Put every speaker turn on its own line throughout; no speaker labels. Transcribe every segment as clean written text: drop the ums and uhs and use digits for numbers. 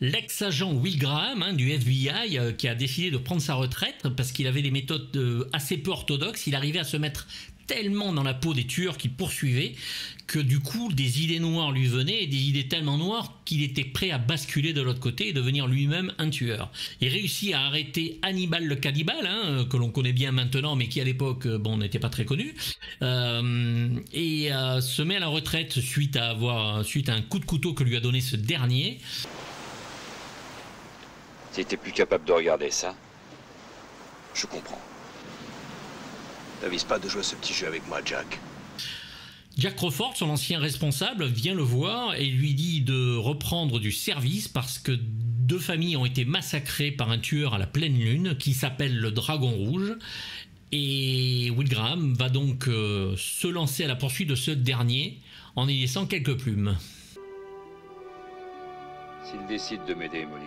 L'ex-agent Will Graham du FBI qui a décidé de prendre sa retraite parce qu'il avait des méthodes assez peu orthodoxes, il arrivait à se mettre tellement dans la peau des tueurs qu'il poursuivait que du coup des idées noires lui venaient, et des idées tellement noires qu'il était prêt à basculer de l'autre côté et devenir lui-même un tueur. Il réussit à arrêter Hannibal le cannibale, que l'on connaît bien maintenant mais qui à l'époque n'était pas très connu, et se met à la retraite suite à un coup de couteau que lui a donné ce dernier.
Si t'es plus capable de regarder ça, je comprends.
N'avise pas de jouer ce petit jeu avec moi, Jack.
Jack Crawford, son ancien responsable, vient le voir et lui dit de reprendre du service parce que 2 familles ont été massacrées par un tueur à la pleine lune qui s'appelle le Dragon Rouge. Et Will Graham va donc se lancer à la poursuite de ce dernier en y laissant quelques plumes.
S'il décide de m'aider, Molly,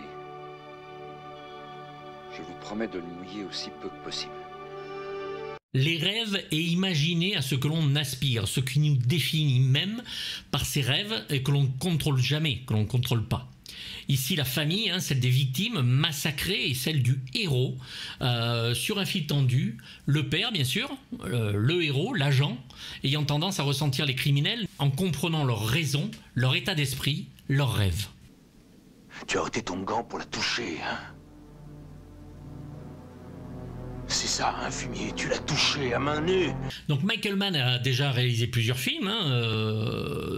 je vous promets de le mouiller aussi peu que possible.
Les rêves et imaginer à ce que l'on aspire, ce qui nous définit même par ces rêves et que l'on ne contrôle jamais, que l'on ne contrôle pas. Ici, la famille, celle des victimes massacrées et celle du héros, sur un fil tendu. Le père, bien sûr, le héros, l'agent, ayant tendance à ressentir les criminels en comprenant leurs raisons, leur état d'esprit, leurs rêves.
Tu as ôté ton gant pour la toucher, hein? C'est ça, un fumier, tu l'as touché à main nue.
Donc Michael Mann a déjà réalisé plusieurs films,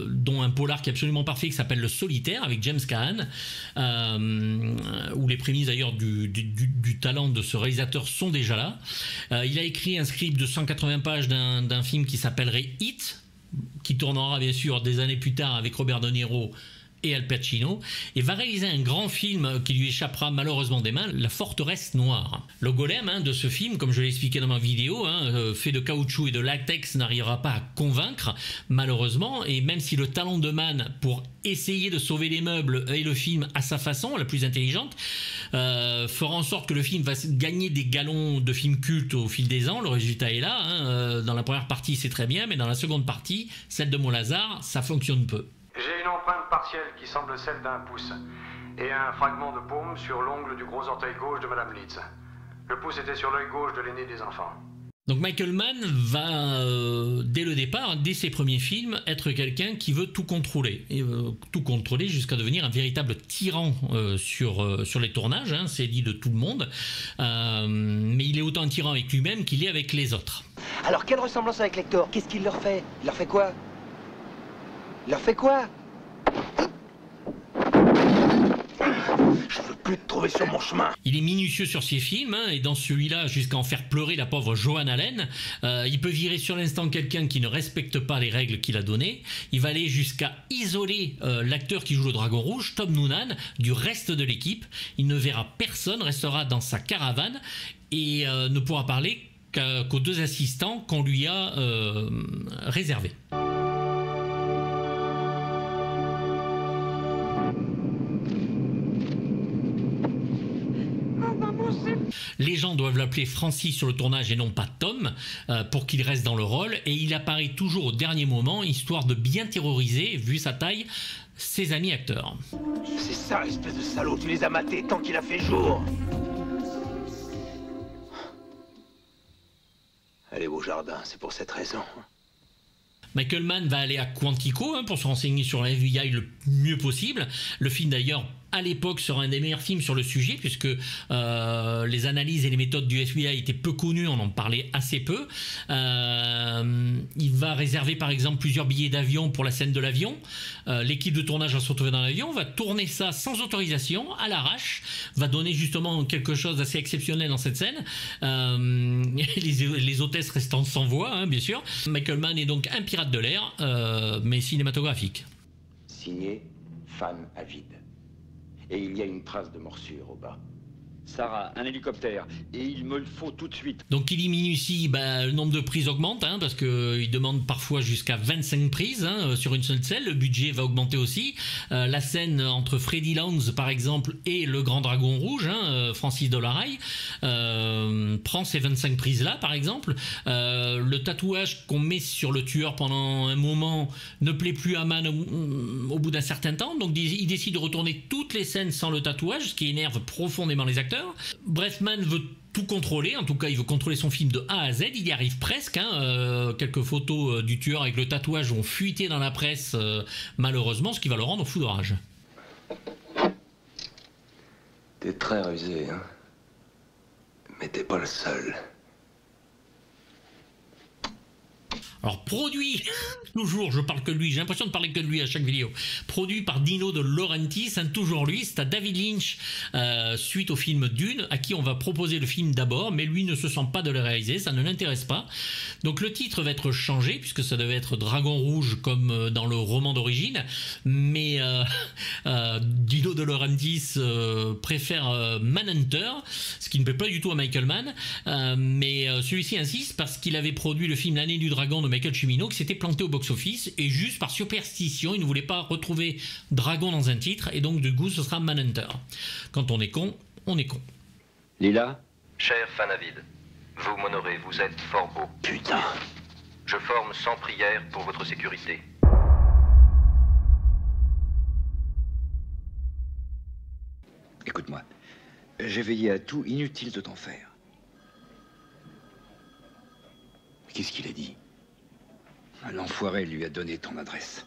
dont un polar qui est absolument parfait qui s'appelle Le Solitaire avec James Caan, où les prémices d'ailleurs du talent de ce réalisateur sont déjà là. Il a écrit un script de 180 pages d'un film qui s'appellerait Hit, qui tournera bien sûr des années plus tard avec Robert De Niro et Al Pacino, et va réaliser un grand film qui lui échappera malheureusement des mains, La Forteresse Noire. Le golem de ce film, comme je l'ai expliqué dans ma vidéo, fait de caoutchouc et de latex, n'arrivera pas à convaincre malheureusement, et même si le talent de Mann pour essayer de sauver les meubles et le film à sa façon, la plus intelligente, fera en sorte que le film va gagner des galons de film culte au fil des ans. Le résultat est là, dans la première partie c'est très bien, mais dans la seconde partie, celle de Mont-Lazare, ça fonctionne peu.
J'ai une empreinte partielle qui semble celle d'un pouce et un fragment de paume sur l'ongle du gros orteil gauche de Madame Leeds. Le pouce était sur l'œil gauche de l'aîné des enfants.
Donc Michael Mann va, dès le départ, dès ses premiers films, être quelqu'un qui veut tout contrôler. Et, tout contrôler jusqu'à devenir un véritable tyran sur les tournages, c'est dit de tout le monde. Mais il est autant un tyran avec lui-même qu'il est avec les autres.
Alors quelle ressemblance avec Lector? Qu'est-ce qu'il leur fait? Il leur fait quoi? Il leur fait quoi?
Je veux plus te trouver sur mon chemin.
Il est minutieux sur ses films, et dans celui-là, jusqu'à en faire pleurer la pauvre Joan Allen. Il peut virer sur l'instant quelqu'un qui ne respecte pas les règles qu'il a données. Il va aller jusqu'à isoler l'acteur qui joue le Dragon Rouge, Tom Noonan, du reste de l'équipe. Il ne verra personne, restera dans sa caravane et ne pourra parler qu'aux 2 assistants qu'on lui a réservés. Les gens doivent l'appeler Francis sur le tournage et non pas Tom, pour qu'il reste dans le rôle, et il apparaît toujours au dernier moment, histoire de bien terroriser, vu sa taille, ses amis acteurs.
C'est ça, espèce de salaud, tu les as matés tant qu'il a fait jour. Allez au jardin, c'est pour cette raison.
Michael Mann va aller à Quantico pour se renseigner sur la FBI le mieux possible. Le film d'ailleurs à l'époque sera un des meilleurs films sur le sujet puisque les analyses et les méthodes du FBI étaient peu connues, on en parlait assez peu. Il va réserver par exemple plusieurs billets d'avion pour la scène de l'avion. L'équipe de tournage va se retrouver dans l'avion, va tourner ça sans autorisation, à l'arrache, va donner justement quelque chose d'assez exceptionnel dans cette scène. Les hôtesses restant sans voix, bien sûr. Michael Mann est donc un pirate de l'air, mais cinématographique.
Signé Fan Avide. Et il y a une trace de morsure au bas.
Sarah, un hélicoptère. Et il me le faut tout de suite.
Donc il diminue ici, le nombre de prises augmente, hein, parce qu'il demande parfois jusqu'à 25 prises hein, sur une seule scène. Le budget va augmenter aussi. La scène entre Freddy Lounds, par exemple, et le Grand Dragon Rouge, hein, Francis Dolarraille, prend ces 25 prises-là, par exemple. Le tatouage qu'on met sur le tueur pendant un moment ne plaît plus à Mann au bout d'un certain temps. Donc il décide de retourner toutes les scènes sans le tatouage, ce qui énerve profondément les acteurs. Bref, Mann veut tout contrôler, en tout cas il veut contrôler son film de A à Z, il y arrive presque, hein. Quelques photos du tueur avec le tatouage ont fuité dans la presse malheureusement, ce qui va le rendre au fou de rage.
T'es très rusé, hein. Mais t'es pas le seul.
Alors produit, toujours je parle que de lui, j'ai l'impression de parler que de lui à chaque vidéo, produit par Dino De Laurentiis, hein, toujours lui, c'est à David Lynch suite au film Dune, à qui on va proposer le film d'abord, mais lui ne se sent pas de le réaliser, ça ne l'intéresse pas. Donc le titre va être changé, puisque ça devait être Dragon Rouge comme dans le roman d'origine, mais Dino De Laurentiis préfère Manhunter, ce qui ne plaît pas du tout à Michael Mann, mais celui-ci insiste parce qu'il avait produit le film L'année du dragon de Michael Cimino qui s'était planté au box-office et juste par superstition il ne voulait pas retrouver dragon dans un titre et donc du coup ce sera Manhunter. Quand on est con, on est con.
Lila?
Cher Fanavid, vous m'honorez, vous êtes fort beau.
Putain.
Je forme sans prière pour votre sécurité.
Écoute-moi, j'ai veillé à tout, inutile de t'en faire. Qu'est-ce qu'il a dit? L'enfoiré lui a donné ton adresse.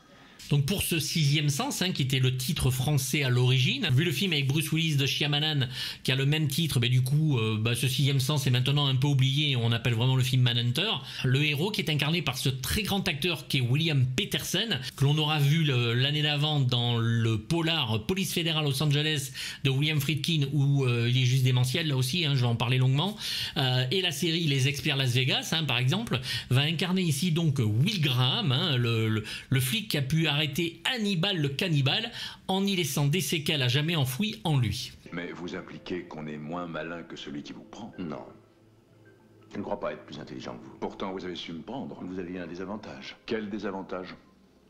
Donc pour ce sixième sens, hein, qui était le titre français à l'origine, vu le film avec Bruce Willis de Shyamalan qui a le même titre, du coup ce sixième sens est maintenant un peu oublié et on appelle vraiment le film Manhunter. Le héros qui est incarné par ce très grand acteur qui est William Petersen, que l'on aura vu l'année d'avant dans le polar Police fédérale Los Angeles de William Friedkin où il est juste démentiel là aussi, hein, je vais en parler longuement, et la série Les Experts Las Vegas hein, par exemple, va incarner ici donc Will Graham, hein, le flic qui a pu arrêter Hannibal le cannibale en y laissant des séquelles à jamais enfouies en lui.
Mais vous impliquez qu'on est moins malin que celui qui vous prend?
Non. Je ne crois pas être plus intelligent que vous.
Pourtant, vous avez su me prendre.
Vous aviez un désavantage.
Quel désavantage?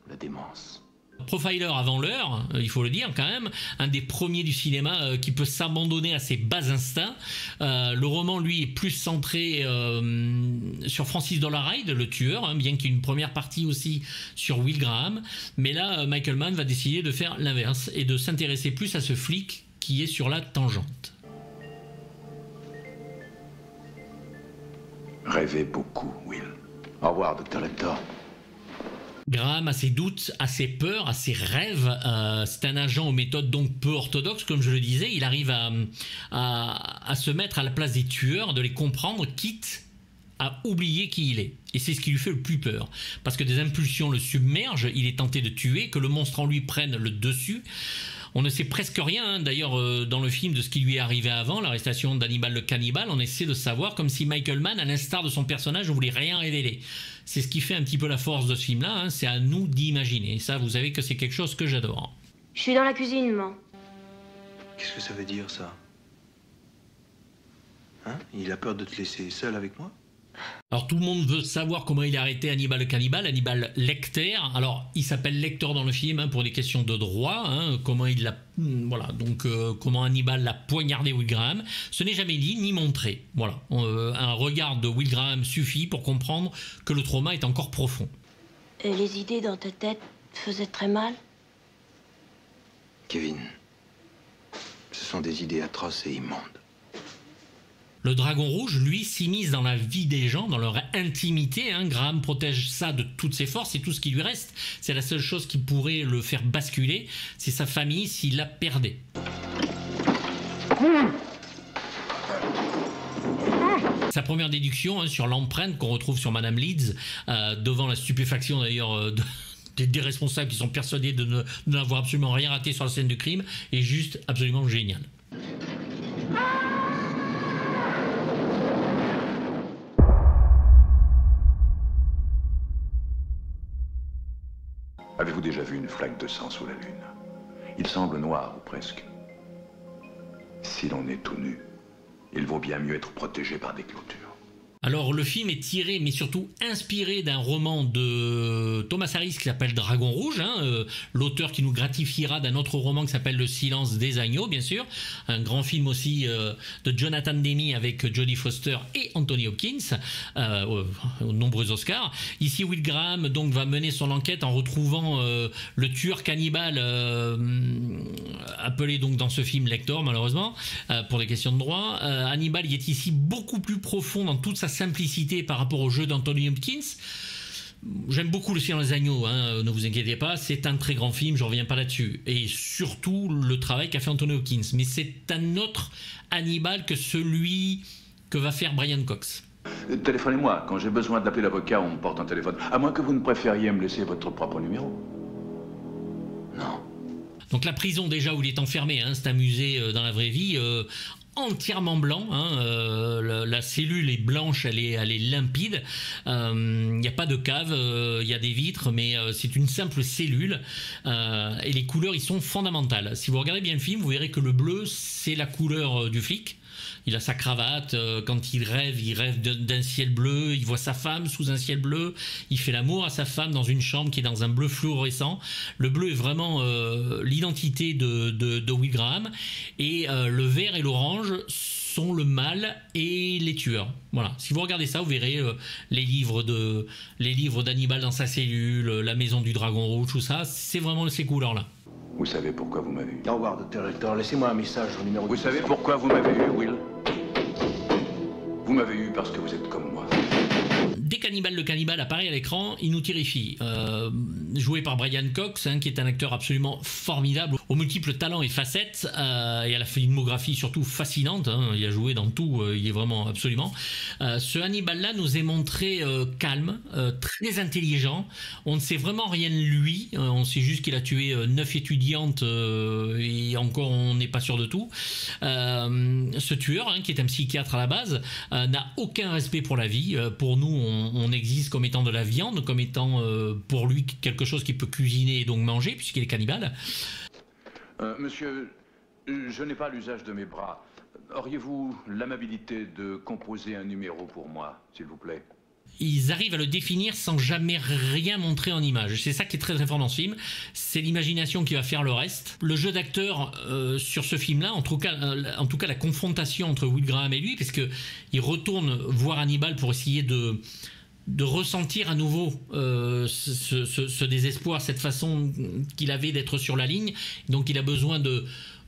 La démence.
Profiler avant l'heure, il faut le dire quand même, un des premiers du cinéma qui peut s'abandonner à ses bas instincts. Le roman, lui, est plus centré sur Francis Dolarraille, le tueur, hein, bien qu'il y ait une première partie aussi sur Will Graham. Mais là, Michael Mann va décider de faire l'inverse et de s'intéresser plus à ce flic qui est sur la tangente.
Rêvez beaucoup, Will. Au revoir, Dr. Lecter.
Graham a ses doutes, a ses peurs, a ses rêves. C'est un agent aux méthodes donc peu orthodoxes, comme je le disais. Il arrive à se mettre à la place des tueurs, de les comprendre, quitte à oublier qui il est. Et c'est ce qui lui fait le plus peur. Parce que des impulsions le submergent, il est tenté de tuer, que le monstre en lui prenne le dessus. On ne sait presque rien, hein, d'ailleurs, dans le film de ce qui lui est arrivé avant, l'arrestation d'Hannibal le cannibale. On essaie de savoir, comme si Michael Mann, à l'instar de son personnage, ne voulait rien révéler. C'est ce qui fait un petit peu la force de ce film-là, hein, c'est à nous d'imaginer. Ça, vous savez que c'est quelque chose que j'adore.
Je suis dans la cuisine, maman.
Qu'est-ce que ça veut dire, ça? Hein? Il a peur de te laisser seul avec moi?
Alors tout le monde veut savoir comment il a arrêté Hannibal le cannibale, Hannibal Lecter. Alors il s'appelle Lecter dans le film hein, pour des questions de droit, hein, comment il l'a, voilà, donc comment Hannibal l'a poignardé Will Graham. Ce n'est jamais dit ni montré. Voilà, un regard de Will Graham suffit pour comprendre que le trauma est encore profond.
Et les idées dans ta tête te faisaient très mal?
Kevin, ce sont des idées atroces et immondes.
Le dragon rouge, lui, s'immisce dans la vie des gens, dans leur intimité. Hein. Graham protège ça de toutes ses forces et tout ce qui lui reste. C'est la seule chose qui pourrait le faire basculer. C'est sa famille s'il la perdait. Sa première déduction hein, sur l'empreinte qu'on retrouve sur Madame Leeds, devant la stupéfaction d'ailleurs des responsables qui sont persuadés de n'avoir absolument rien raté sur la scène du crime, est juste absolument génial.
Avez-vous déjà vu une flaque de sang sous la lune? Il semble noir ou presque. Si l'on est tout nu, Il vaut bien mieux être protégé par des clôtures.
Alors le film est tiré, mais surtout inspiré d'un roman de Thomas Harris qui s'appelle Dragon Rouge, l'auteur qui nous gratifiera d'un autre roman qui s'appelle Le Silence des Agneaux, bien sûr, un grand film aussi de Jonathan Demme avec Jodie Foster et Anthony Hopkins, aux nombreux Oscars. Ici Will Graham donc va mener son enquête en retrouvant le tueur cannibale appelé donc dans ce film Lector, malheureusement pour des questions de droit. Hannibal il est ici beaucoup plus profond dans toute sa simplicité par rapport au jeu d'Anthony Hopkins. J'aime beaucoup Le Silence des Agneaux, ne vous inquiétez pas, c'est un très grand film, je reviens pas là-dessus. Et surtout le travail qu'a fait Anthony Hopkins. Mais c'est un autre Hannibal que celui que va faire Brian Cox.
Téléphonez-moi. Quand j'ai besoin d'appeler l'avocat, on me porte un téléphone. À moins que vous ne préfériez me laisser votre propre numéro. Non.
Donc la prison déjà où il est enfermé, c'est un musée dans la vraie vie, entièrement blanc, la cellule est blanche, elle est limpide, il n'y a pas de cave, il y a des vitres, mais c'est une simple cellule, et les couleurs ils sont fondamentales. Si vous regardez bien le film, vous verrez que le bleu c'est la couleur du flic. Il a sa cravate, quand il rêve d'un ciel bleu, il voit sa femme sous un ciel bleu, il fait l'amour à sa femme dans une chambre qui est dans un bleu fluorescent. Le bleu est vraiment l'identité de Will Graham, et le vert et l'orange sont le mal et les tueurs. Voilà. Si vous regardez ça, vous verrez les livres d'Hannibal dans sa cellule, la maison du dragon rouge, tout ça, c'est vraiment ces couleurs-là.
Vous savez pourquoi vous m'avez eu?
Au revoir, docteur Lector. Laissez-moi un message au numéro...
Vous savez pourquoi vous m'avez eu, Will? Vous m'avez eu parce que vous êtes comme moi.
Dès qu'Hannibal le cannibale apparaît à l'écran, il nous terrifie. Joué par Brian Cox, qui est un acteur absolument formidable, aux multiples talents et facettes, et à la filmographie surtout fascinante. Il a joué dans tout, il est vraiment absolument. Ce Hannibal-là nous est montré calme, très intelligent. On ne sait vraiment rien de lui. On sait juste qu'il a tué 9 étudiantes, et encore on n'est pas sûr de tout. Ce tueur, qui est un psychiatre à la base, n'a aucun respect pour la vie. Pour nous, on existe comme étant de la viande, comme étant pour lui quelque chose qu'il peut cuisiner et donc manger, puisqu'il est cannibale.
Monsieur, je n'ai pas l'usage de mes bras. Auriez-vous l'amabilité de composer un numéro pour moi, s'il vous plaît?
Ils arrivent à le définir sans jamais rien montrer en image. C'est ça qui est très très fort dans ce film. C'est l'imagination qui va faire le reste. Le jeu d'acteur sur ce film-là, en tout cas la confrontation entre Will Graham et lui, parce que il retourne voir Hannibal pour essayer de ressentir à nouveau ce désespoir, cette façon qu'il avait d'être sur la ligne. Donc il a besoin de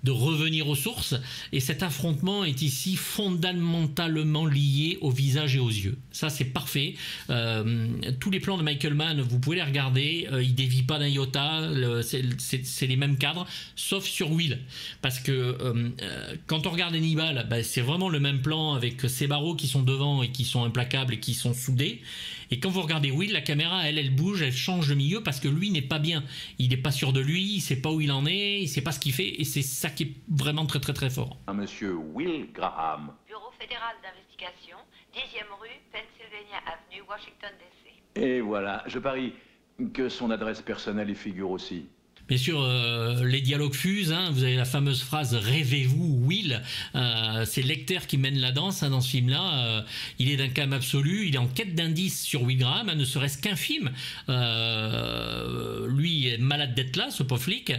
revenir aux sources, et cet affrontement est ici fondamentalement lié au visage et aux yeux. Ça c'est parfait. Tous les plans de Michael Mann, vous pouvez les regarder, il dévie pas d'un iota, c'est les mêmes cadres, sauf sur Will, parce que quand on regarde Hannibal, c'est vraiment le même plan avec ses barreaux qui sont devant et qui sont implacables et qui sont soudés. Et quand vous regardez Will, la caméra, elle bouge, elle change de milieu parce que lui n'est pas bien. Il n'est pas sûr de lui, il ne sait pas où il en est, il ne sait pas ce qu'il fait, et c'est ça qui est vraiment très très très fort.
Monsieur Will Graham.
Bureau fédéral d'investigation, 10e rue, Pennsylvania Avenue, Washington DC.
Et voilà, je parie que son adresse personnelle y figure aussi.
Bien sûr, les dialogues fusent. Vous avez la fameuse phrase « Rêvez-vous, Will ?» C'est Lecter qui mène la danse dans ce film-là. Il est d'un calme absolu. Il est en quête d'indices sur Will Graham, ne serait-ce qu'un film. Lui est malade d'être là, ce pauvre flic.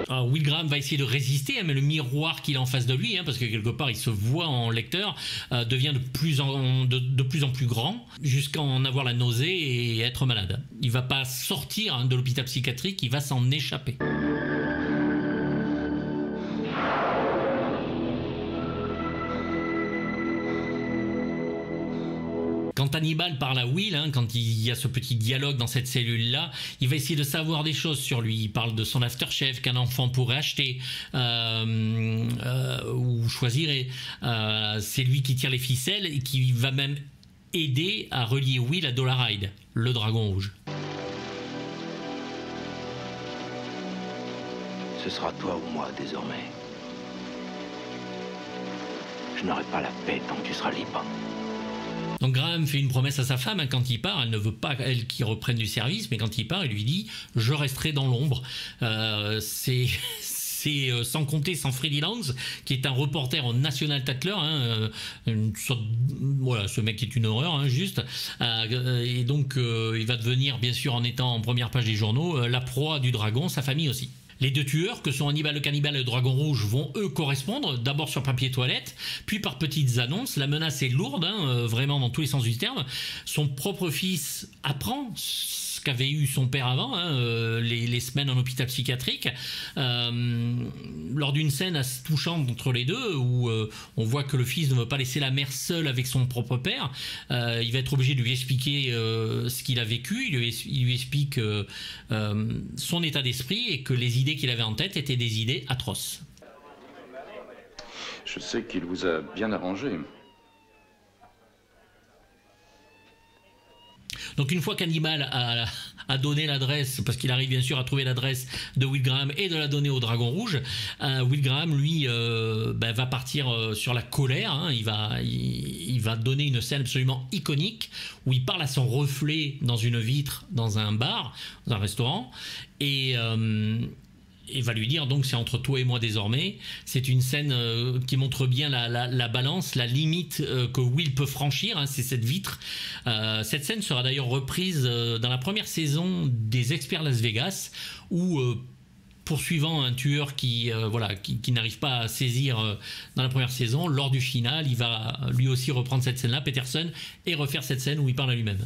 Alors Will Graham va essayer de résister, mais le miroir qu'il a en face de lui, parce que quelque part il se voit en lecteur, devient de plus en plus grand, jusqu'à en avoir la nausée et être malade. Il va pas sortir de l'hôpital psychiatrique, il va s'en échapper. Quand Hannibal parle à Will, quand il y a ce petit dialogue dans cette cellule-là, il va essayer de savoir des choses sur lui. Il parle de son aftershave qu'un enfant pourrait acheter ou choisirait. C'est lui qui tire les ficelles et qui va même aider à relier Will à Dolarhyde, le dragon rouge.
Ce sera toi ou moi désormais. Je n'aurai pas la paix tant que tu seras libre.
Donc Graham fait une promesse à sa femme hein, quand il part. Elle ne veut pas elle qu'il reprenne du service, mais quand il part, il lui dit « Je resterai dans l'ombre ». C'est sans compter sans Freddie Lanz, qui est un reporter au National Tattler, hein, une sorte, voilà, ce mec est une horreur, hein, juste. Et donc, il va devenir, bien sûr, en étant en première page des journaux, la proie du dragon, sa famille aussi. Les deux tueurs, que sont Hannibal le cannibale et le dragon rouge, vont eux correspondre, d'abord sur papier toilette, puis par petites annonces. La menace est lourde, hein, vraiment dans tous les sens du terme. Son propre fils apprend ce qu'avait eu son père avant, hein, les semaines en hôpital psychiatrique, lors d'une scène assez touchante entre les deux, où on voit que le fils ne veut pas laisser la mère seule avec son propre père. Il va être obligé de lui expliquer ce qu'il a vécu. Il lui explique son état d'esprit et que les idées qu'il avait en tête étaient des idées atroces.
Je sais qu'il vous a bien arrangé.
Donc une fois qu'Hannibal a donné l'adresse, parce qu'il arrive bien sûr à trouver l'adresse de Will Graham et de la donner au Dragon Rouge, Will Graham lui va partir sur la colère, hein. Il va donner une scène absolument iconique où il parle à son reflet dans une vitre, dans un bar, dans un restaurant, et va lui dire donc c'est entre toi et moi désormais. C'est une scène qui montre bien la balance, la limite que Will peut franchir, hein, c'est cette vitre. Cette scène sera d'ailleurs reprise dans la première saison des Experts Las Vegas, où poursuivant un tueur qui n'arrive pas à saisir dans la première saison, lors du final il va lui aussi reprendre cette scène là, Peterson, et refaire cette scène où il parle à lui-même.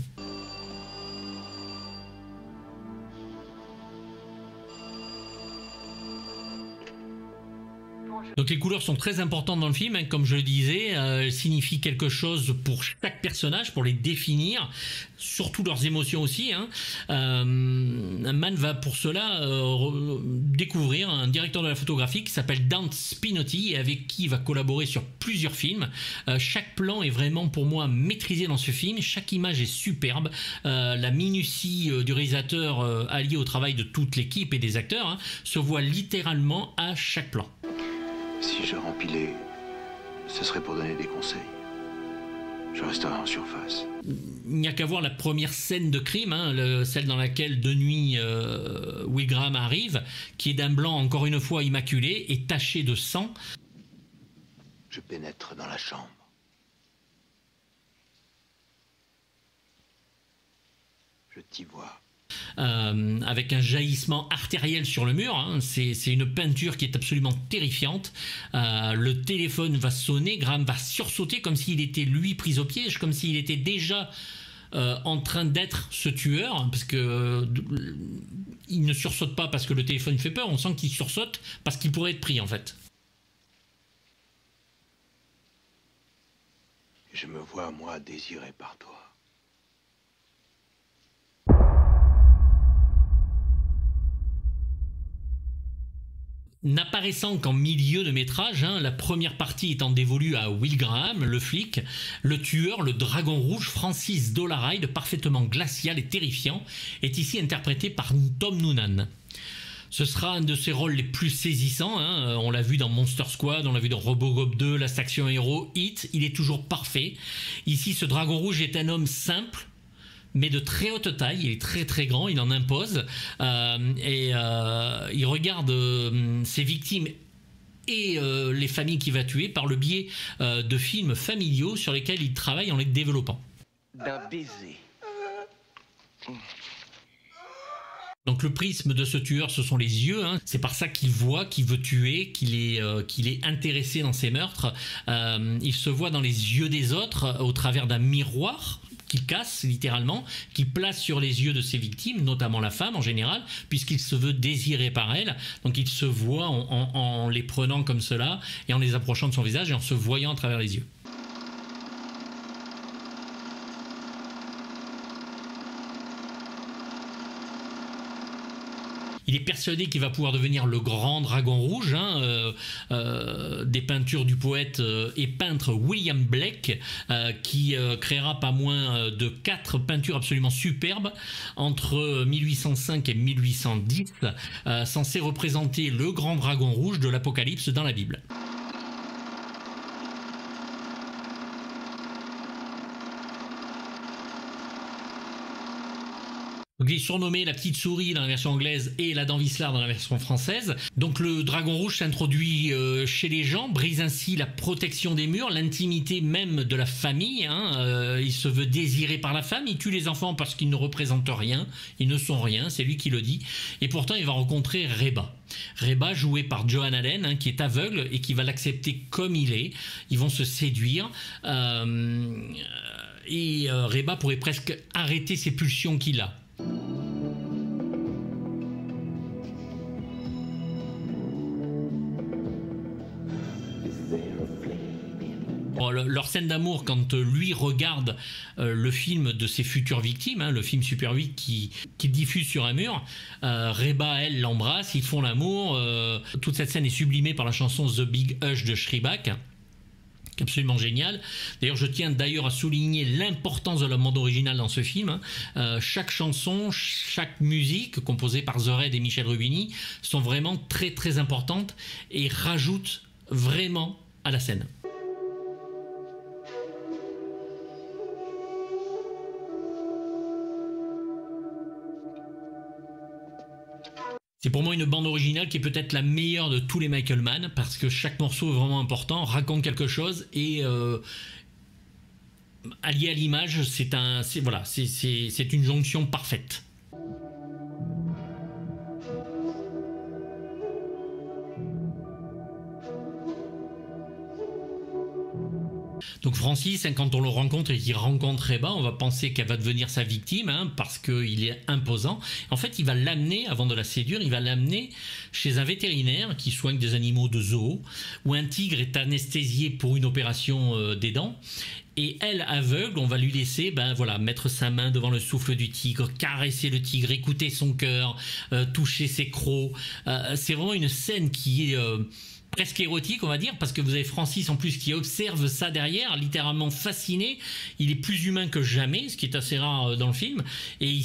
Donc les couleurs sont très importantes dans le film, hein, comme je le disais, elles signifient quelque chose pour chaque personnage, pour les définir, surtout leurs émotions aussi. Hein. Mann va pour cela découvrir un directeur de la photographie qui s'appelle Dante Spinotti, et avec qui il va collaborer sur plusieurs films. Chaque plan est vraiment pour moi maîtrisé dans ce film, chaque image est superbe, la minutie du réalisateur alliée au travail de toute l'équipe et des acteurs hein, se voit littéralement à chaque plan.
Si je rempilais, ce serait pour donner des conseils. Je resterai en surface.
Il n'y a qu'à voir la première scène de crime, hein, celle dans laquelle de nuit Will Graham arrive, qui est d'un blanc encore une fois immaculé et taché de sang.
Je pénètre dans la chambre. Je t'y vois.
Avec un jaillissement artériel sur le mur, hein. C'est une peinture qui est absolument terrifiante. Le téléphone va sonner, Graham va sursauter comme s'il était lui pris au piège, comme s'il était déjà en train d'être ce tueur, parce que il ne sursaute pas parce que le téléphone fait peur, on sent qu'il sursaute parce qu'il pourrait être pris en fait.
Je me vois moi désiré par toi.
N'apparaissant qu'en milieu de métrage, hein, la première partie étant dévolue à Will Graham, le flic, le tueur, le dragon rouge, Francis Dolarhyde, parfaitement glacial et terrifiant, est ici interprété par Tom Noonan. Ce sera un de ses rôles les plus saisissants, hein. On l'a vu dans Monster Squad, on l'a vu dans Robocop 2, Last Action Hero, Hit, il est toujours parfait. Ici, ce dragon rouge est un homme simple, mais de très haute taille, il est très très grand, il en impose, il regarde ses victimes et les familles qu'il va tuer par le biais de films familiaux sur lesquels il travaille en les développant.
D'un baiser.
Donc le prisme de ce tueur, ce sont les yeux, hein. C'est par ça qu'il voit, qu'il veut tuer, qu'il est intéressé dans ses meurtres. Il se voit dans les yeux des autres au travers d'un miroir qu'il casse littéralement, qu'il place sur les yeux de ses victimes, notamment la femme en général, puisqu'il se veut désiré par elle. Donc il se voit en les prenant comme cela et en les approchant de son visage et en se voyant à travers les yeux. Il est persuadé qu'il va pouvoir devenir le grand dragon rouge, hein, des peintures du poète et peintre William Blake, qui créera pas moins de 4 peintures absolument superbes entre 1805 et 1810, censées représenter le grand dragon rouge de l'Apocalypse dans la Bible. Donc il est surnommé la petite souris dans la version anglaise et la dent Whistler dans la version française. Donc le dragon rouge s'introduit chez les gens, brise ainsi la protection des murs, l'intimité même de la famille. Il se veut désiré par la femme, il tue les enfants parce qu'ils ne représentent rien, ils ne sont rien, c'est lui qui le dit. Et pourtant il va rencontrer Reba. Reba, jouée par Joan Allen, qui est aveugle et qui va l'accepter comme il est. Ils vont se séduire. Et Reba pourrait presque arrêter ses pulsions qu'il a. Leur scène d'amour, quand lui regarde le film de ses futures victimes, le film Super 8 qui diffuse sur un mur, Reba, elle, l'embrasse, ils font l'amour. Toute cette scène est sublimée par la chanson The Big Hush de Shriback, absolument génial. D'ailleurs, je tiens à souligner l'importance de la bande originale dans ce film. Chaque chanson, chaque musique composée par The Red et Michel Rubini sont vraiment très très importantes et rajoutent vraiment à la scène. C'est pour moi une bande originale qui est peut-être la meilleure de tous les Michael Mann, parce que chaque morceau est vraiment important, raconte quelque chose et allié à l'image, c'est une jonction parfaite. Donc Francis, quand on le rencontre et qu'il rencontre Reba, on va penser qu'elle va devenir sa victime, parce qu'il est imposant. En fait, il va l'amener, avant de la séduire, il va l'amener chez un vétérinaire qui soigne des animaux de zoo, où un tigre est anesthésié pour une opération des dents. Et elle, aveugle, on va lui laisser mettre sa main devant le souffle du tigre, caresser le tigre, écouter son cœur, toucher ses crocs. C'est vraiment une scène qui est presque érotique, on va dire, parce que vous avez Francis en plus qui observe ça derrière, littéralement fasciné. Il est plus humain que jamais, ce qui est assez rare dans le film. Et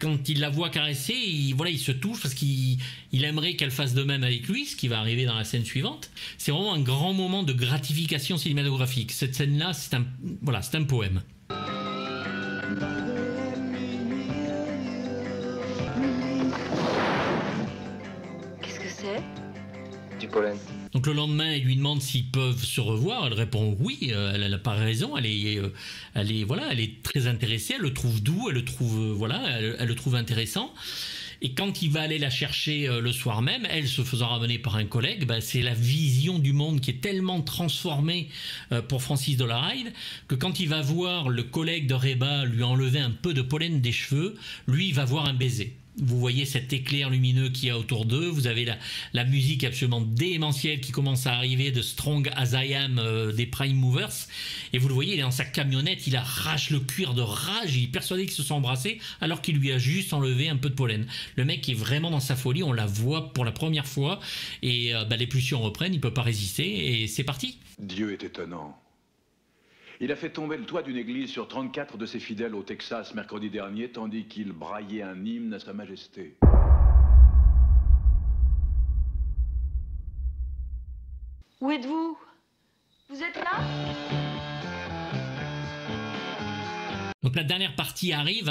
quand il la voit caresser, il se touche parce qu'il aimerait qu'elle fasse de même avec lui, ce qui va arriver dans la scène suivante. C'est vraiment un grand moment de gratification cinématographique. Cette scène-là, c'est un poème.
Qu'est-ce que c'est ?
Du pollen.
Donc le lendemain, il lui demande s'ils peuvent se revoir. Elle répond oui, elle n'a pas raison. Elle est très intéressée. Elle le trouve doux, elle le trouve intéressant. Et quand il va aller la chercher le soir même, elle se faisant ramener par un collègue, c'est la vision du monde qui est tellement transformée pour Francis Dolarhyde que quand il va voir le collègue de Reba lui enlever un peu de pollen des cheveux, lui il va voir un baiser. Vous voyez cet éclair lumineux qu'il y a autour d'eux, vous avez la musique absolument démentielle qui commence à arriver de Strong As I Am des Prime Movers, et vous le voyez, il est dans sa camionnette, il arrache le cuir de rage, il est persuadé qu'ils se sont embrassés alors qu'il lui a juste enlevé un peu de pollen. Le mec est vraiment dans sa folie, on la voit pour la première fois, et les pulsions reprennent, il ne peut pas résister, et c'est parti.
Dieu est étonnant. Il a fait tomber le toit d'une église sur 34 de ses fidèles au Texas mercredi dernier, tandis qu'il braillait un hymne à Sa Majesté.
Où êtes-vous ? Vous êtes là ?
Donc la dernière partie arrive,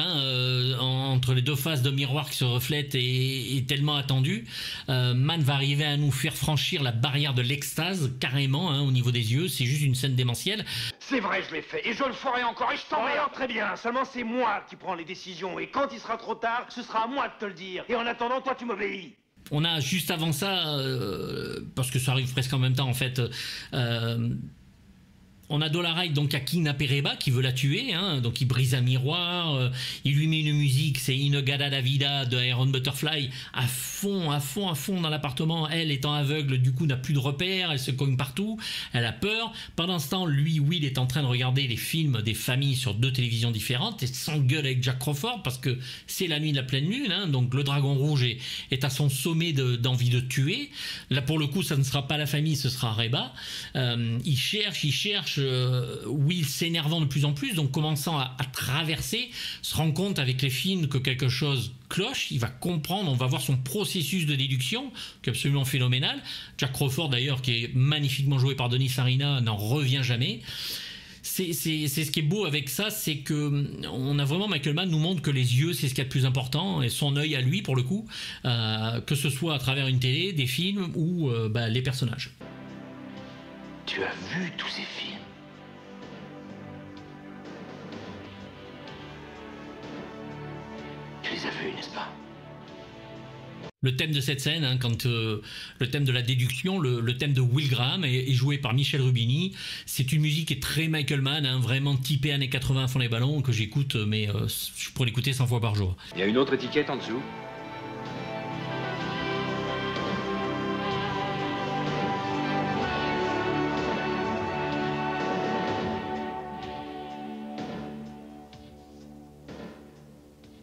entre les deux faces de miroir qui se reflètent et est tellement attendue. Mann va arriver à nous faire franchir la barrière de l'extase, carrément, au niveau des yeux. C'est juste une scène démentielle.
C'est vrai, je l'ai fait, et je le ferai encore, et je t'emmerde. Oh, très bien, seulement c'est moi qui prends les décisions, et quand il sera trop tard, ce sera à moi de te le dire. Et en attendant, toi tu m'obéis.
On a juste avant ça, parce que ça arrive presque en même temps en fait, on a Dolarhyde donc à kidnapper Reba qui veut la tuer, donc il brise un miroir, il lui met une musique, c'est Inagada la Vida de Iron Butterfly à fond dans l'appartement. Elle étant aveugle, du coup n'a plus de repères, elle se cogne partout, elle a peur. Pendant ce temps, Will est en train de regarder les films des familles sur 2 télévisions différentes et s'engueule avec Jack Crawford parce que c'est la nuit de la pleine lune, donc le dragon rouge est à son sommet d'envie de tuer. Là pour le coup ça ne sera pas la famille, ce sera Reba. Il cherche, Will s'énervant de plus en plus, donc commençant à traverser, se rend compte avec les films que quelque chose cloche, il va comprendre, on va voir son processus de déduction qui est absolument phénoménal. Jack Crawford d'ailleurs, qui est magnifiquement joué par Denis Farina, n'en revient jamais. c'est ce qui est beau avec ça, c'est que on a vraiment, Michael Mann nous montre que les yeux, c'est ce qu'il y a de plus important, et son œil à lui, pour le coup, que ce soit à travers une télé, des films ou les personnages.
Tu as vu tous ces films? Tu les as vus, n'est-ce pas?
Le thème de cette scène, hein, le thème de la déduction, le thème de Will Graham est joué par Michel Rubini. C'est une musique qui est très Michael Mann, hein, vraiment typée années 80 à fond les ballons, que j'écoute, mais je pourrais l'écouter 100 fois par jour.
Il y a une autre étiquette en dessous?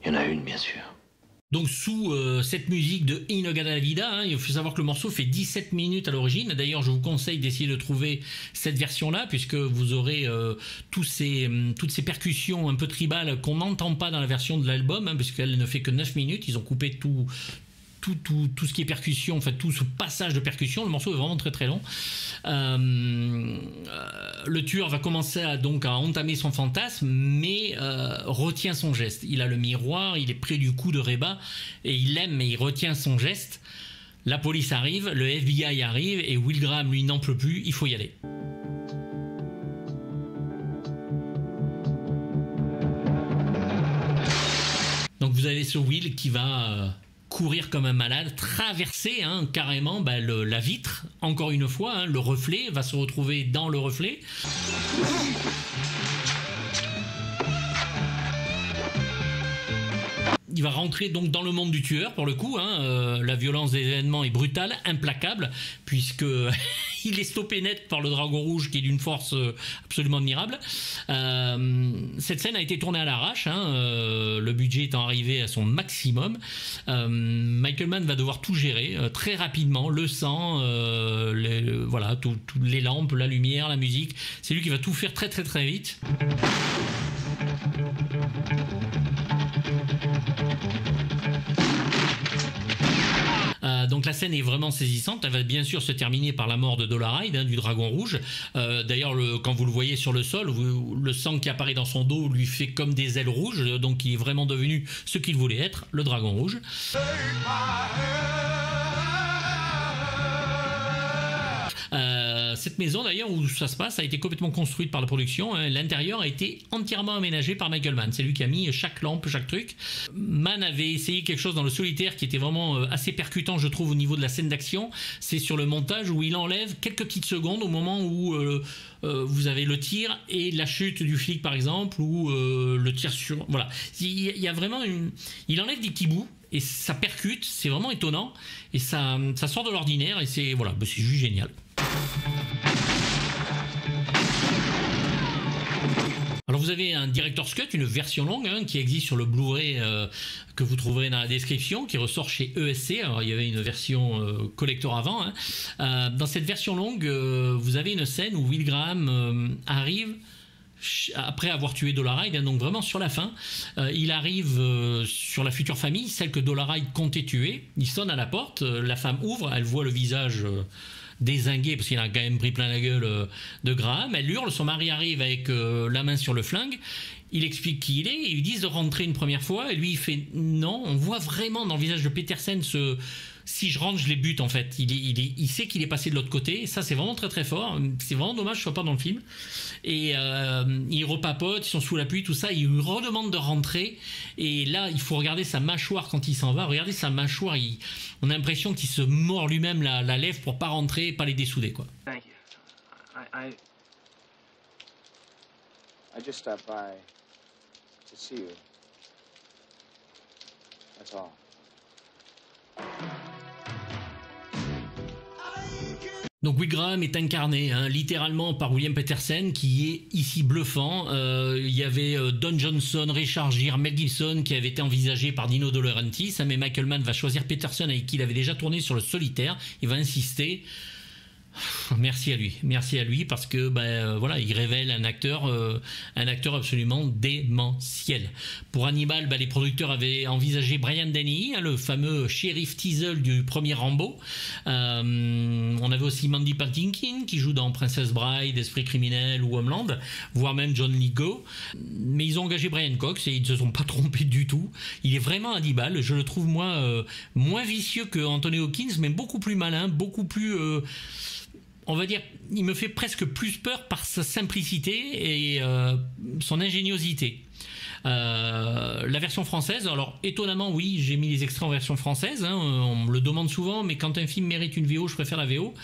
Il y en a une, bien sûr.
Donc sous cette musique de In-A-Gadda Vida, hein, il faut savoir que le morceau fait 17 minutes à l'origine. D'ailleurs, je vous conseille d'essayer de trouver cette version-là, puisque vous aurez toutes ces percussions un peu tribales qu'on n'entend pas dans la version de l'album, hein, puisqu'elle ne fait que 9 minutes. Ils ont coupé tout ce qui est percussion, en fait tout ce passage de percussion. Le morceau est vraiment très très long. Le tueur va commencer à entamer son fantasme, mais retient son geste. Il a le miroir, il est près du cou de Reba et il l'aime, mais il retient son geste. La police arrive, le FBI arrive et Will Graham lui n'en peut plus, il faut y aller. Donc vous avez ce Will qui va courir comme un malade, traverser carrément la vitre, encore une fois, hein, le reflet, va se retrouver dans le reflet. Il va rentrer donc dans le monde du tueur, pour le coup, hein, la violence des événements est brutale, implacable, puisque il est stoppé net par le Dragon Rouge qui est d'une force absolument admirable. Cette scène a été tournée à l'arrache, hein, le budget étant arrivé à son maximum. Michael Mann va devoir tout gérer très rapidement, le sang, les lampes, la lumière, la musique. C'est lui qui va tout faire très très très vite. Donc la scène est vraiment saisissante. Elle va bien sûr se terminer par la mort de Dolarhyde, hein, du Dragon Rouge. D'ailleurs, quand vous le voyez sur le sol, le sang qui apparaît dans son dos lui fait comme des ailes rouges. Donc il est vraiment devenu ce qu'il voulait être, le Dragon Rouge. Cette maison d'ailleurs où ça se passe a été complètement construite par la production, hein. L'intérieur a été entièrement aménagé par Michael Mann, c'est lui qui a mis chaque lampe, chaque truc. Mann avait essayé quelque chose dans le Solitaire qui était vraiment assez percutant, je trouve, au niveau de la scène d'action. C'est sur le montage où il enlève quelques petites secondes au moment où vous avez le tir et la chute du flic par exemple, ou le tir sur... Voilà, il y a vraiment il enlève des petits bouts et ça percute, c'est vraiment étonnant et ça sort de l'ordinaire et c'est c'est juste génial. Alors vous avez un Director's Cut, une version longue, hein, qui existe sur le Blu-ray que vous trouverez dans la description, qui ressort chez ESC. Alors il y avait une version collector avant, hein. Dans cette version longue, vous avez une scène où Will Graham arrive après avoir tué Dolarhyde, hein, donc vraiment sur la fin, il arrive sur la future famille, celle que Dolarhyde comptait tuer. Il sonne à la porte, la femme ouvre, elle voit le visage dézingué parce qu'il a quand même pris plein la gueule de Graham. Elle hurle, son mari arrive avec la main sur le flingue. Il explique qui il est, ils lui disent de rentrer une première fois et lui il fait non. On voit vraiment dans le visage de Petersen si je rentre je les bute en fait. Il sait qu'il est passé de l'autre côté, ça c'est vraiment très très fort. C'est vraiment dommage que je sois pas dans le film. Et ils repapotent, ils sont sous la pluie, tout ça, il lui redemande de rentrer et là il faut regarder sa mâchoire quand il s'en va. Regardez sa mâchoire, on a l'impression qu'il se mord lui-même la lèvre pour pas rentrer, pas les dessouder quoi.
Thank you.
I just stopped by to see you. That's all.
Donc Will Graham est incarné littéralement par William Petersen qui est ici bluffant. Il y avait Don Johnson, Richard Gere, Mel Gibson qui avait été envisagé par Dino De Laurentiis, mais Michael Mann va choisir Petersen avec qui il avait déjà tourné sur le Solitaire. Il va insister. Merci à lui parce que voilà, il révèle un acteur absolument démentiel. Pour Hannibal, les producteurs avaient envisagé Brian Denny, le fameux shérif Teasel du premier Rambo. On avait aussi Mandy Patinkin qui joue dans Princess Bride, Esprit criminel ou Homeland, voire même John Lithgow. Mais ils ont engagé Brian Cox et ils ne se sont pas trompés du tout. Il est vraiment Hannibal. Je le trouve moi moins vicieux que Anthony Hopkins, mais beaucoup plus malin, beaucoup plus on va dire, il me fait presque plus peur par sa simplicité et son ingéniosité. La version française, alors étonnamment oui, j'ai mis les extraits en version française, on me le demande souvent, mais quand un film mérite une VO, je préfère la VO.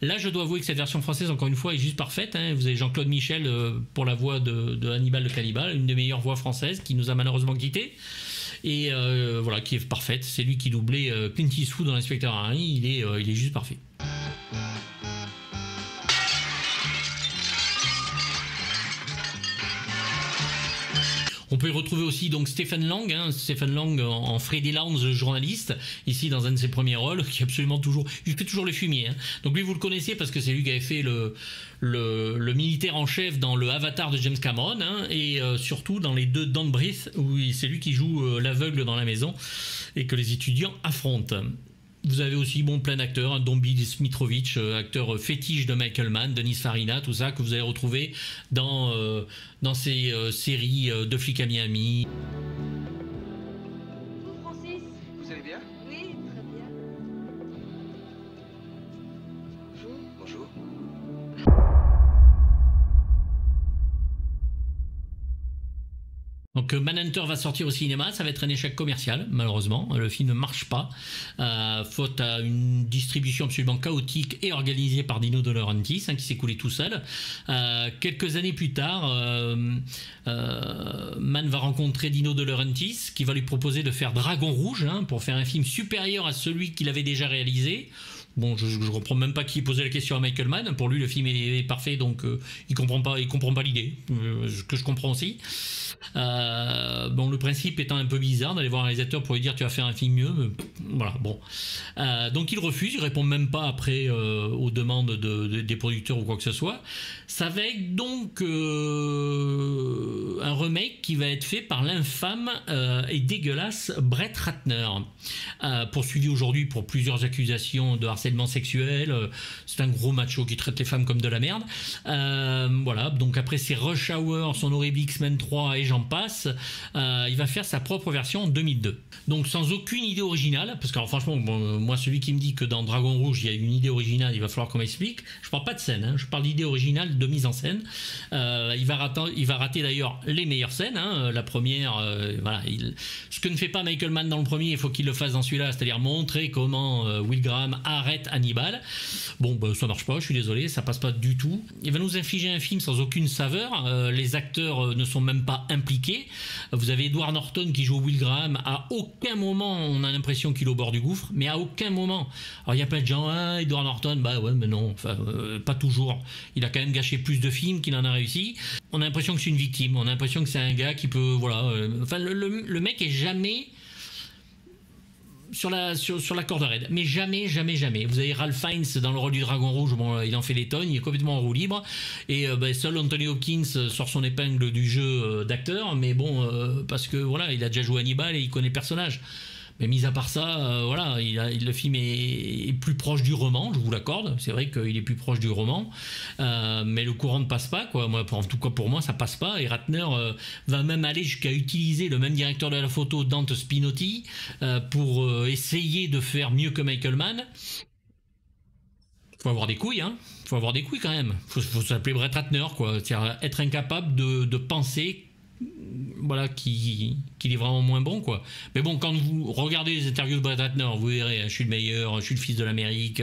Là, je dois avouer que cette version française, encore une fois, est juste parfaite. Vous avez Jean-Claude Michel pour la voix de Hannibal le Cannibale, une des meilleures voix françaises qui nous a malheureusement quittés. Et voilà, qui est parfaite. C'est lui qui doublait Clint Eastwood dans l'Inspecteur Harry. Il est juste parfait. On peut y retrouver aussi donc Stephen Lang, en Freddy Lounge, le journaliste, ici dans un de ses premiers rôles, qui absolument toujours, il fait toujours le fumier. Donc lui vous le connaissez parce que c'est lui qui avait fait le militaire en chef dans le Avatar de James Cameron, et surtout dans les 2 Don't Breathe, où c'est lui qui joue l'aveugle dans la maison et que les étudiants affrontent. Vous avez aussi plein d'acteurs, dont Bill Smitrovich, acteur fétiche de Michael Mann, Denis Farina, tout ça, que vous allez retrouver dans ces séries de flics à Miami.
Bonjour Francis.
Vous allez bien?
Oui, très bien.
Bonjour.
Donc Manhunter va sortir au cinéma, ça va être un échec commercial, malheureusement. Le film ne marche pas, faute à une distribution absolument chaotique et organisée par Dino De Laurentiis, qui s'est coulé tout seul. Quelques années plus tard, Mann va rencontrer Dino De Laurentiis, qui va lui proposer de faire Dragon Rouge, pour faire un film supérieur à celui qu'il avait déjà réalisé. Bon, je ne comprends même pas qui posait la question à Michael Mann. Pour lui, le film est parfait, donc il comprend pas l'idée, que je comprends aussi. Le principe étant un peu bizarre d'aller voir un réalisateur pour lui dire tu vas faire un film mieux, mais voilà, bon. Donc il refuse, il répond même pas après aux demandes des producteurs ou quoi que ce soit. Ça va être donc un remake qui va être fait par l'infâme et dégueulasse Brett Ratner, poursuivi aujourd'hui pour plusieurs accusations de harcèlement sexuel. C'est un gros macho qui traite les femmes comme de la merde. Voilà, donc après ses Rush Hour, son horrible X-Men 3 et j'en passe, il va faire sa propre version en 2002. Donc sans aucune idée originale, parce que alors, franchement, moi celui qui me dit que dans Dragon Rouge il y a une idée originale, il va falloir qu'on m'explique. Je parle pas de scène, je parle d'idée originale de mise en scène. Il va rater d'ailleurs les meilleures scènes. La première, voilà, ce que ne fait pas Michael Mann dans le premier, il faut qu'il le fasse dans celui-là, c'est-à-dire montrer comment Will Graham arrête Hannibal. Bon, ça marche pas, je suis désolé, ça passe pas du tout. Il va nous infliger un film sans aucune saveur. Les acteurs ne sont même pas impliqués. Vous avez Edward Norton qui joue Will Graham. À aucun moment on a l'impression qu'il est au bord du gouffre, mais à aucun moment. Alors il y a plein de gens, Edward Norton, bah ouais, mais non, enfin, pas toujours. Il a quand même gâché plus de films qu'il en a réussi. On a l'impression que c'est une victime, on a l'impression que c'est un gars qui peut, voilà. Enfin, le mec est jamais sur la corde raide, mais jamais. Vous avez Ralph Fiennes dans le rôle du Dragon Rouge, bon, il en fait des tonnes, il est complètement en roue libre, et seul Anthony Hopkins sort son épingle du jeu d'acteur, mais bon, parce que voilà, il a déjà joué Hannibal et il connaît le personnage. Mais mis à part ça, voilà, le film est plus proche du roman, je vous l'accorde. C'est vrai qu'il est plus proche du roman, mais le courant ne passe pas, quoi. Moi, en tout cas pour moi, ça passe pas. Et Ratner va même aller jusqu'à utiliser le même directeur de la photo, Dante Spinotti, pour essayer de faire mieux que Michael Mann. Faut avoir des couilles, Faut avoir des couilles quand même. Faut s'appeler Brett Ratner, quoi. C'est-à-dire être incapable de penser, voilà, qu'il est vraiment moins bon, quoi. Mais bon, quand vous regardez les interviews de Brett Ratner, vous verrez, je suis le meilleur, je suis le fils de l'Amérique,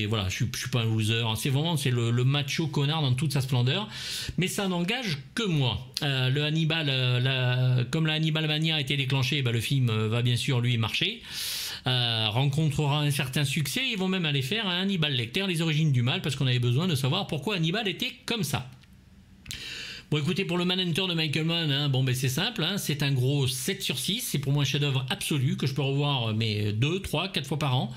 voilà, je suis pas un loser. C'est vraiment, c'est le macho connard dans toute sa splendeur. Mais ça n'engage que moi. Le Hannibal, comme la Hannibal Mania a été déclenchée, le film va bien sûr lui marcher. Rencontrera un certain succès. Ils vont même aller faire un Hannibal Lecter, les origines du mal, parce qu'on avait besoin de savoir pourquoi Hannibal était comme ça. Bon, écoutez, pour le Manhunter de Michael Mann, c'est simple, c'est un gros 7/6, c'est pour moi un chef-d'œuvre absolu que je peux revoir 2, 3, 4 fois par an.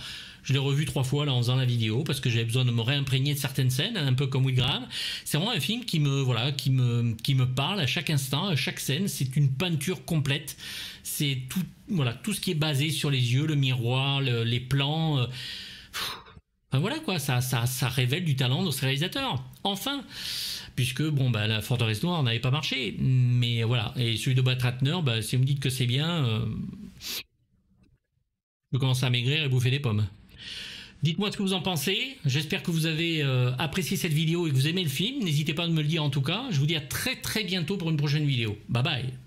Je l'ai revu 3 fois là en faisant la vidéo parce que j'avais besoin de me réimprégner de certaines scènes, un peu comme Will Graham. C'est vraiment un film qui me parle à chaque instant, à chaque scène. C'est une peinture complète. C'est tout, voilà, tout ce qui est basé sur les yeux, le miroir, les plans. Enfin voilà quoi, ça révèle du talent de ce réalisateur. Enfin, puisque bon bah la Forteresse Noire n'avait pas marché, mais voilà. Et celui de Brett Ratner, bah, si vous me dites que c'est bien, je commence à maigrir et bouffer des pommes. Dites-moi ce que vous en pensez. J'espère que vous avez apprécié cette vidéo et que vous aimez le film. N'hésitez pas à me le dire en tout cas. Je vous dis à très très bientôt pour une prochaine vidéo. Bye bye.